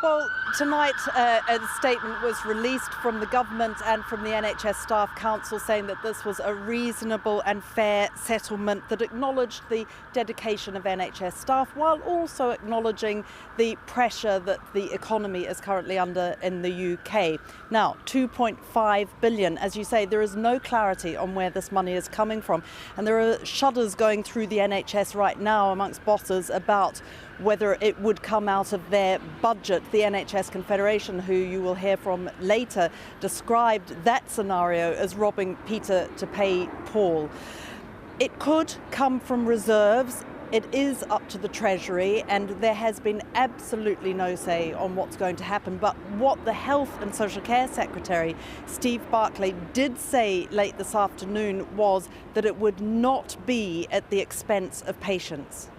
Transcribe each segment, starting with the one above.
Well, tonight a statement was released from the government and from the NHS Staff Council saying that this was a reasonable and fair settlement that acknowledged the dedication of NHS staff while also acknowledging the pressure that the economy is currently under in the UK. Now, 2.5 billion, as you say, there is no clarity on where this money is coming from. And there are shudders going through the NHS right now amongst bosses about whether it would come out of their budget. The NHS Confederation, who you will hear from later, described that scenario as robbing Peter to pay Paul. It could come from reserves. It is up to the Treasury, and there has been absolutely no say on what's going to happen. But what the Health and Social Care Secretary, Steve Barclay, did say late this afternoon was that it would not be at the expense of patients.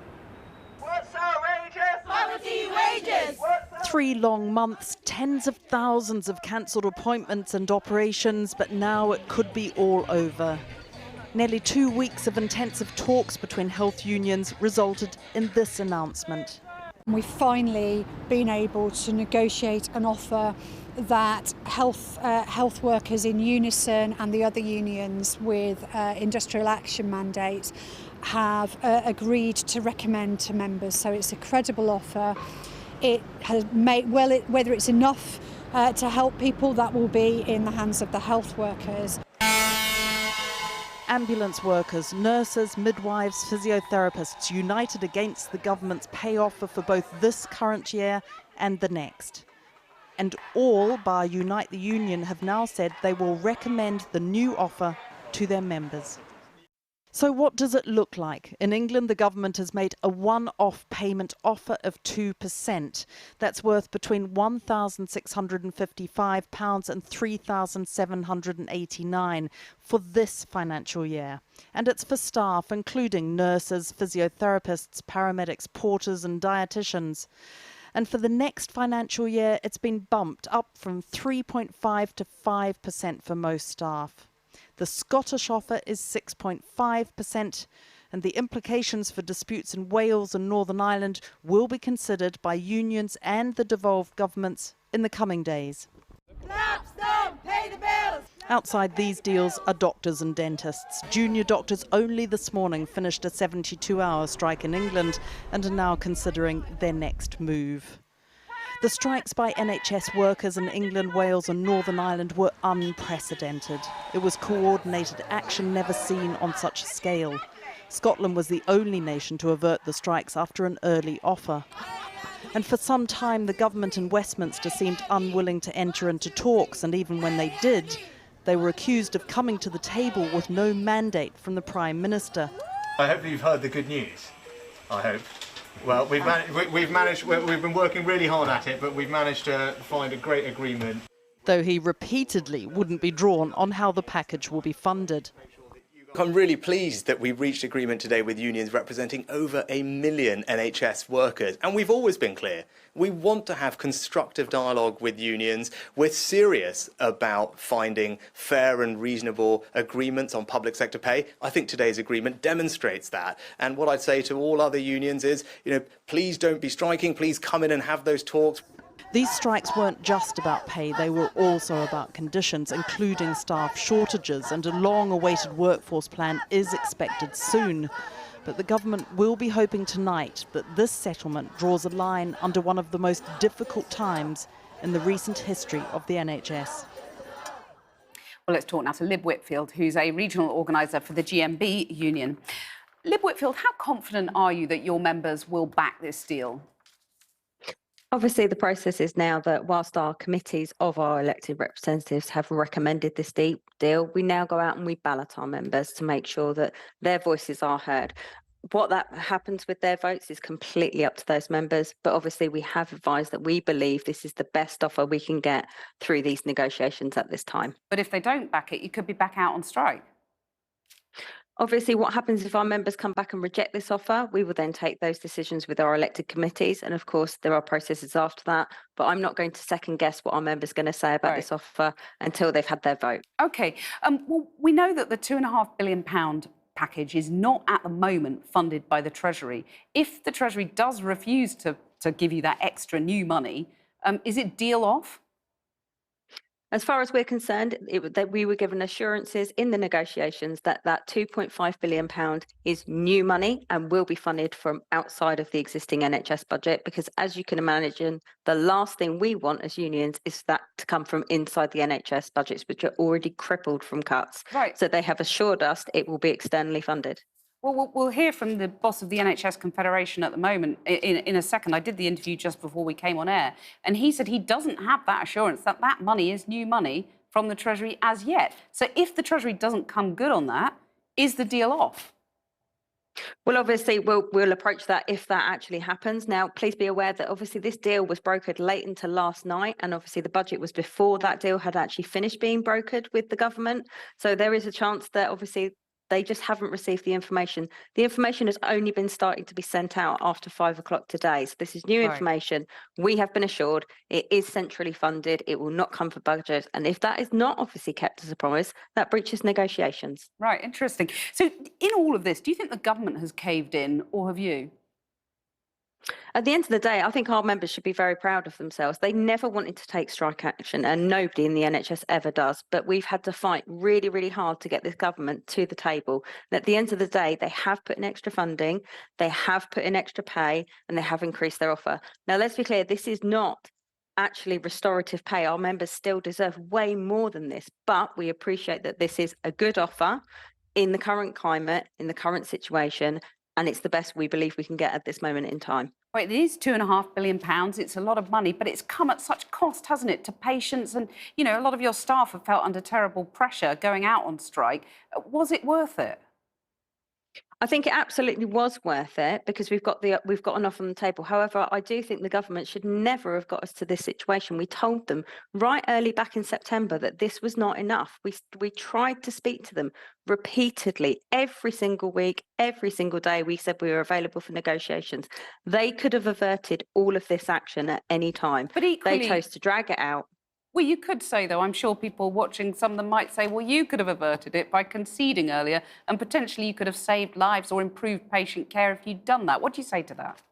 Poverty wages! 3 long months, tens of thousands of cancelled appointments and operations, but now it could be all over. Nearly 2 weeks of intensive talks between health unions resulted in this announcement. We've finally been able to negotiate an offer that health workers in unison and the other unions with industrial action mandates have agreed to recommend to members. So it's a credible offer. It has made, whether it's enough to help people, that will be in the hands of the health workers. Ambulance workers, nurses, midwives, physiotherapists united against the government's pay offer for both this current year and the next. And all, bar Unite the Union, have now said they will recommend the new offer to their members. So what does it look like? In England, the government has made a one-off payment offer of 2%. That's worth between £1,655 and £3,789 for this financial year. And it's for staff, including nurses, physiotherapists, paramedics, porters and dietitians. And for the next financial year, it's been bumped up from 3.5 to 5% for most staff. The Scottish offer is 6.5%, and the implications for disputes in Wales and Northern Ireland will be considered by unions and the devolved governments in the coming days. Blackstone, pay the bills! Outside these deals are doctors and dentists. Junior doctors only this morning finished a 72-hour strike in England and are now considering their next move. The strikes by NHS workers in England, Wales and Northern Ireland were unprecedented. It was coordinated action never seen on such a scale. Scotland was the only nation to avert the strikes after an early offer. And for some time, the government in Westminster seemed unwilling to enter into talks, and even when they did, they were accused of coming to the table with no mandate from the Prime Minister. I hope you've heard the good news. I hope. Well, we've been working really hard at it, but we've managed to find a great agreement. Though he repeatedly wouldn't be drawn on how the package will be funded. I'm really pleased that we reached agreement today with unions representing over 1 million NHS workers. And we've always been clear. We want to have constructive dialogue with unions. We're serious about finding fair and reasonable agreements on public sector pay. I think today's agreement demonstrates that. And what I'd say to all other unions is, please don't be striking. Please come in and have those talks. These strikes weren't just about pay, they were also about conditions, including staff shortages, and a long-awaited workforce plan is expected soon. But the government will be hoping tonight that this settlement draws a line under one of the most difficult times in the recent history of the NHS. Well, let's talk now to Lib Whitfield, who's a regional organiser for the GMB union. Lib Whitfield, how confident are you that your members will back this deal? Obviously, the process is now that whilst our committees of our elected representatives have recommended this deal, we now go out and we ballot our members to make sure that their voices are heard. What that happens with their votes is completely up to those members, but obviously we have advised that we believe this is the best offer we can get through these negotiations at this time. But if they don't back it, you could be back out on strike. Obviously, what happens if our members come back and reject this offer, we will then take those decisions with our elected committees. And of course, there are processes after that. But I'm not going to second guess what our members are going to say about this offer until they've had their vote. OK. Well, we know that the £2.5 billion package is not at the moment funded by the Treasury. If the Treasury does refuse to give you that extra new money, Is it deal off? As far as we're concerned, that we were given assurances in the negotiations that that £2.5 billion is new money and will be funded from outside of the existing NHS budget, because as you can imagine, the last thing we want as unions is that to come from inside the NHS budgets, which are already crippled from cuts. Right. So they have assured us it will be externally funded. Well, we'll hear from the boss of the NHS Confederation at the moment in a second. I did the interview just before we came on air, and he said he doesn't have that assurance that that money is new money from the Treasury as yet. So if the Treasury doesn't come good on that, is the deal off? Well, obviously, we'll approach that if that actually happens. Now, please be aware that obviously this deal was brokered late into last night, and obviously the budget was before that deal had actually finished being brokered with the government. So there is a chance that obviously they just haven't received the information. The information has only been starting to be sent out after 5 o'clock today. So this is new information. We have been assured it is centrally funded. It will not come for budget. And if that is not obviously kept as a promise, that breaches negotiations. Right, interesting. So in all of this, do you think the government has caved in, or have you? At the end of the day, I think our members should be very proud of themselves. They never wanted to take strike action, and nobody in the NHS ever does. But we've had to fight really, really hard to get this government to the table. And at the end of the day, they have put in extra funding, they have put in extra pay, and they have increased their offer. Now, let's be clear, this is not actually restorative pay. Our members still deserve way more than this, but we appreciate that this is a good offer in the current climate, in the current situation, and it's the best we believe we can get at this moment in time. Right, it is £2.5 billion. It's a lot of money, but it's come at such cost, hasn't it, to patients? And, you know, a lot of your staff have felt under terrible pressure going out on strike. Was it worth it? I think it absolutely was worth it because we've got enough on the table. However, I do think the government should never have got us to this situation. We told them right early back in September that this was not enough. We tried to speak to them repeatedly every single week, every single day. We said we were available for negotiations. They could have averted all of this action at any time. But equally, they chose to drag it out. Well, you could say, though, I'm sure people watching, some of them might say, well, you could have averted it by conceding earlier and potentially you could have saved lives or improved patient care if you'd done that. What do you say to that?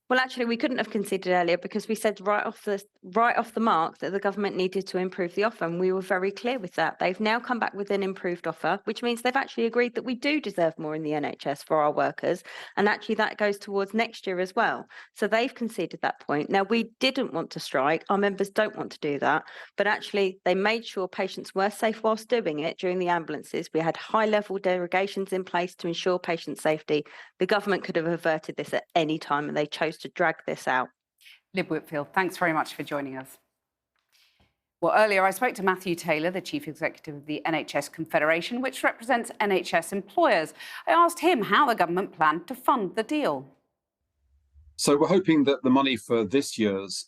Well, actually, we couldn't have conceded earlier because we said right off the mark that the government needed to improve the offer, and we were very clear with that. They've now come back with an improved offer, which means they've actually agreed that we do deserve more in the NHS for our workers, and actually that goes towards next year as well. So they've conceded that point. Now, we didn't want to strike. Our members don't want to do that, but actually they made sure patients were safe whilst doing it during the ambulances. We had high-level derogations in place to ensure patient safety. The government could have averted this at any time, and they chose to drag this out. Liv Whitfield, thanks very much for joining us. Well, earlier I spoke to Matthew Taylor, the Chief Executive of the NHS Confederation, which represents NHS employers. I asked him how the government planned to fund the deal. So we're hoping that the money for this year's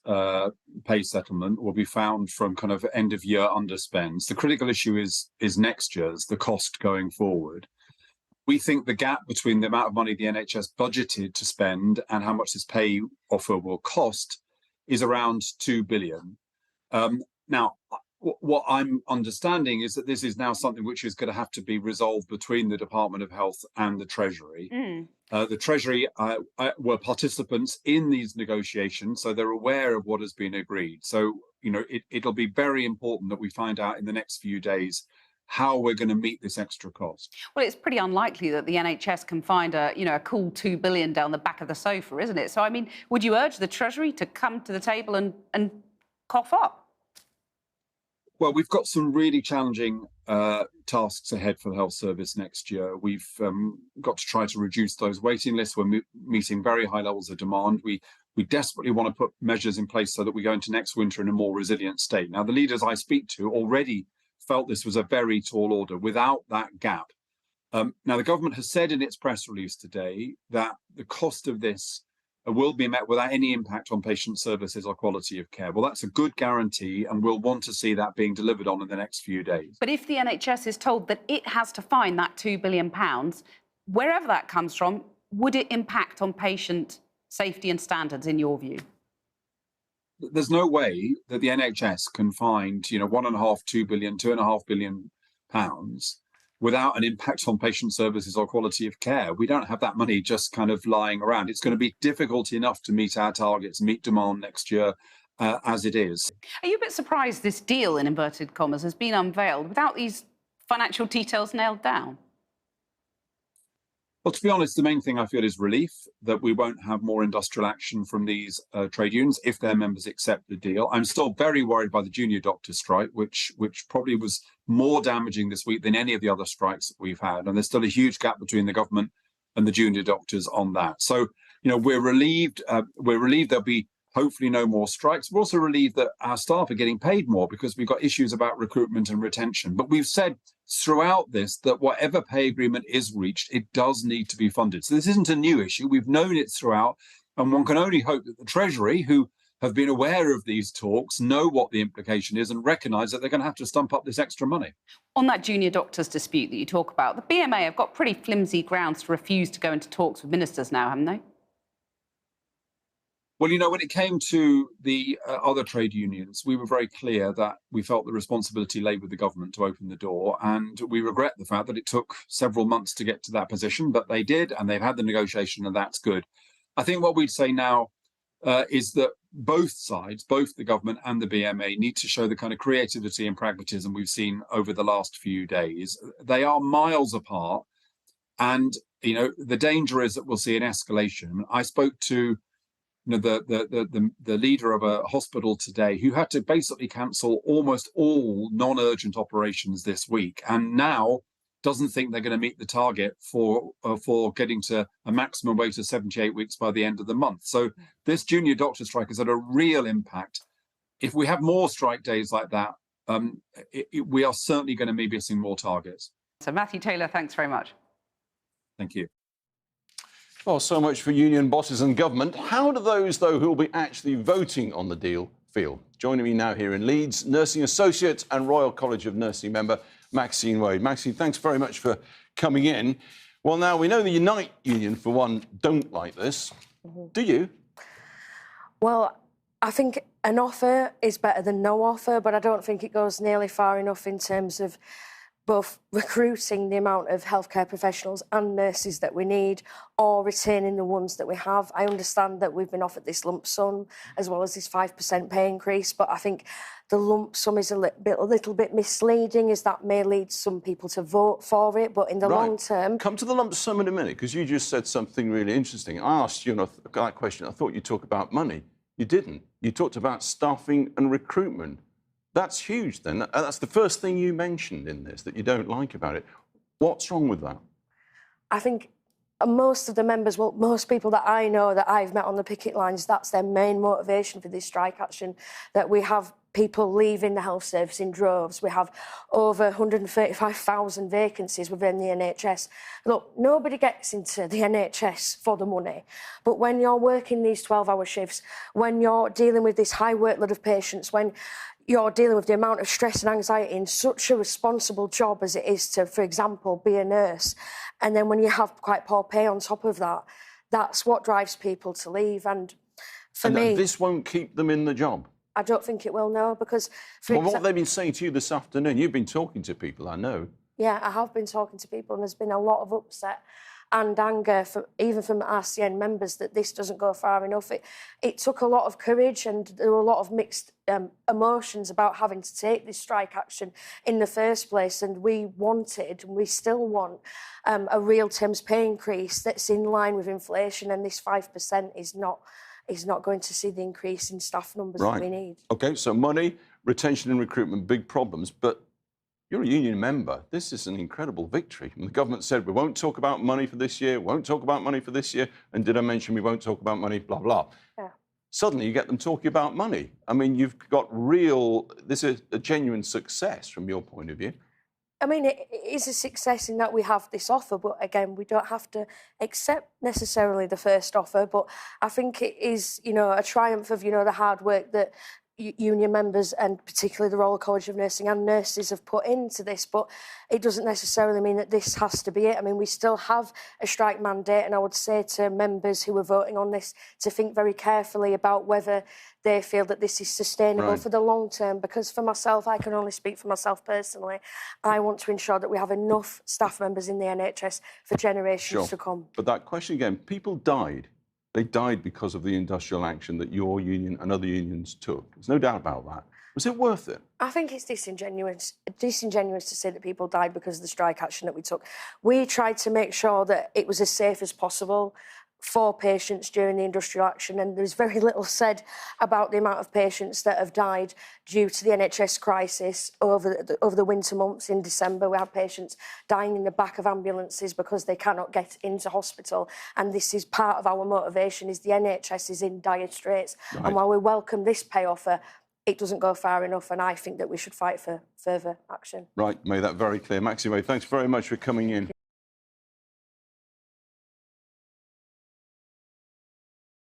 pay settlement will be found from kind of end of year underspends. The critical issue is next year's, the cost going forward. We think the gap between the amount of money the NHS budgeted to spend and how much this pay offer will cost is around £2 billion. Now, what I'm understanding is that this is now something which is going to have to be resolved between the Department of Health and the Treasury. The Treasury were participants in these negotiations, so they're aware of what has been agreed. So, you know, it'll be very important that we find out in the next few days how we're going to meet this extra cost. Well, it's pretty unlikely that the NHS can find a cool £2 billion down the back of the sofa, isn't it? So, I mean, would you urge the Treasury to come to the table and cough up? Well, we've got some really challenging tasks ahead for the health service next year. We've got to try to reduce those waiting lists. We're meeting very high levels of demand. We desperately want to put measures in place so that we go into next winter in a more resilient state. Now, the leaders I speak to already felt this was a very tall order without that gap. Now, the government has said in its press release today that the cost of this will be met without any impact on patient services or quality of care. Well, that's a good guarantee, and we'll want to see that being delivered on in the next few days. But if the NHS is told that it has to find that £2 billion, wherever that comes from, would it impact on patient safety and standards, in your view? There's no way that the NHS can find, £2 billion pounds without an impact on patient services or quality of care. We don't have that money just kind of lying around. It's going to be difficult enough to meet our targets, meet demand next year, as it is. Are you a bit surprised this deal, in inverted commas, has been unveiled without these financial details nailed down? Well, to be honest, the main thing I feel is relief that we won't have more industrial action from these trade unions if their members accept the deal. I'm still very worried by the junior doctor strike, which probably was more damaging this week than any of the other strikes that we've had. And there's still a huge gap between the government and the junior doctors on that. So, we're relieved. There'll be hopefully no more strikes. We're also relieved that our staff are getting paid more because we've got issues about recruitment and retention. But we've said throughout this that whatever pay agreement is reached, it does need to be funded. So this isn't a new issue. We've known it throughout. And one can only hope that the Treasury, who have been aware of these talks, know what the implication is and recognise that they're going to have to stump up this extra money. On that junior doctors dispute that you talk about, the BMA have got pretty flimsy grounds to refuse to go into talks with ministers now, haven't they? Well, when it came to the other trade unions, we were very clear that we felt the responsibility lay with the government to open the door. And we regret the fact that it took several months to get to that position, but they did, and they've had the negotiation, and that's good. I think what we'd say now is that both sides, both the government and the BMA, need to show the kind of creativity and pragmatism we've seen over the last few days. They are miles apart. And, the danger is that we'll see an escalation. I spoke to the leader of a hospital today who had to basically cancel almost all non-urgent operations this week, and now doesn't think they're going to meet the target for getting to a maximum wait of 78 weeks by the end of the month. So this junior doctor strike has had a real impact. If we have more strike days like that, we are certainly going to be missing more targets. So Matthew Taylor, thanks very much. Thank you. Well, so much for union bosses and government. How do those, though, who will be actually voting on the deal feel? Joining me now here in Leeds, nursing associate and Royal College of Nursing member Maxine Wade. Maxine, thanks very much for coming in. Well, now, we know the Unite Union, for one, don't like this. Do you? Well, I think an offer is better than no offer, but I don't think it goes nearly far enough in terms of both recruiting the amount of healthcare professionals and nurses that we need, or retaining the ones that we have. I understand that we've been offered this lump sum as well as this 5% pay increase, but I think the lump sum is a little bit misleading, as that may lead some people to vote for it, but in the long term... Come to the lump sum in a minute, because you just said something really interesting. I asked you that question. I thought you'd talk about money. You didn't. You talked about staffing and recruitment. That's huge, then. That's the first thing you mentioned in this that you don't like about it. What's wrong with that? I think most of the members, well, most people that I know that I've met on the picket lines, that's their main motivation for this strike action, that we have people leaving the health service in droves. We have over 135,000 vacancies within the NHS. Look, nobody gets into the NHS for the money, but when you're working these 12-hour shifts, when you're dealing with this high workload of patients, when you're dealing with the amount of stress and anxiety in such a responsible job as it is to, for example, be a nurse, and then when you have quite poor pay on top of that, that's what drives people to leave. And for me... this won't keep them in the job? I don't think it will, no, because... Well, what have they been saying to you this afternoon? You've been talking to people, I know. Yeah, I have been talking to people, and there's been a lot of upset and anger, even from RCN members, that this doesn't go far enough. It took a lot of courage, and there were a lot of mixed emotions about having to take this strike action in the first place. And we wanted, and we still want, a real terms pay increase that's in line with inflation, and this 5% is not going to see the increase in staff numbers that we need. OK, so money, retention and recruitment, big problems. But you're a union member. This is an incredible victory. And the government said, we won't talk about money for this year, won't talk about money for this year. And did I mention we won't talk about money, blah, blah. Yeah. Suddenly you get them talking about money. I mean, you've got this is a genuine success from your point of view. I mean, it is a success in that we have this offer, but again, we don't have to accept necessarily the first offer. But I think it is, a triumph of, the hard work that union members and particularly the Royal College of Nursing and nurses have put into this, but it doesn't necessarily mean that this has to be it. I mean, we still have a strike mandate, and I would say to members who are voting on this to think very carefully about whether they feel that this is sustainable for the long term, because for myself, I can only speak for myself personally, I want to ensure that we have enough staff members in the NHS for generations to come. But that question again, people died They died because of the industrial action that your union and other unions took. There's no doubt about that. Was it worth it? I think it's disingenuous to say that people died because of the strike action that we took. We tried to make sure that it was as safe as possible for patients during the industrial action, and there's very little said about the amount of patients that have died due to the NHS crisis over the winter months. In December, we had patients dying in the back of ambulances because they cannot get into hospital, and this is part of our motivation, is the NHS is in dire straits. Right. And while we welcome this pay offer, it doesn't go far enough, and I think that we should fight for further action. Right, made that very clear. Maxime, thanks very much for coming in.